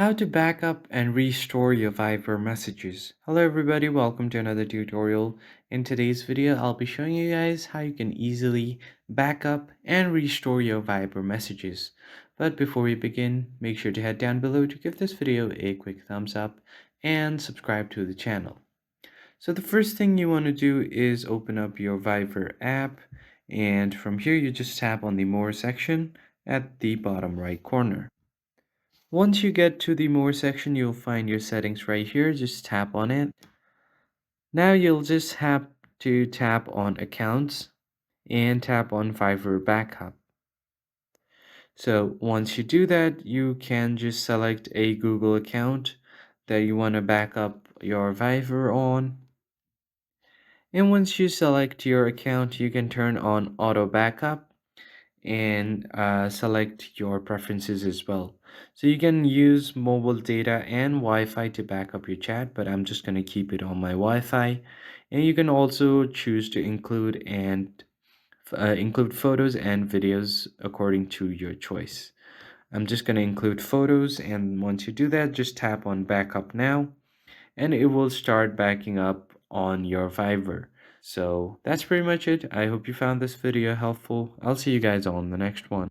How to backup and restore your Viber messages. Hello everybody, welcome to another tutorial. In today's video, I'll be showing you guys how you can easily backup and restore your Viber messages. But before we begin, make sure to head down below to give this video a quick thumbs up and subscribe to the channel. So the first thing you want to do is open up your Viber app, and from here you just tap on the More section at the bottom right corner. Once you get to the More section, you'll find your settings right here. Just tap on it. Now you'll just have to tap on Accounts and tap on Fiverr Backup. So once you do that, you can just select a Google account that you want to back up your Fiverr on. And once you select your account, you can turn on Auto Backup and select your preferences as well. So you can use mobile data and Wi-Fi to back up your chat, but I'm just going to keep it on my Wi-Fi. And you can also choose to include photos and videos according to your choice. I'm just going to include photos, and once you do that, just tap on backup now and it will start backing up on your Fiverr. So that's pretty much it. I hope you found this video helpful. I'll see you guys on the next one.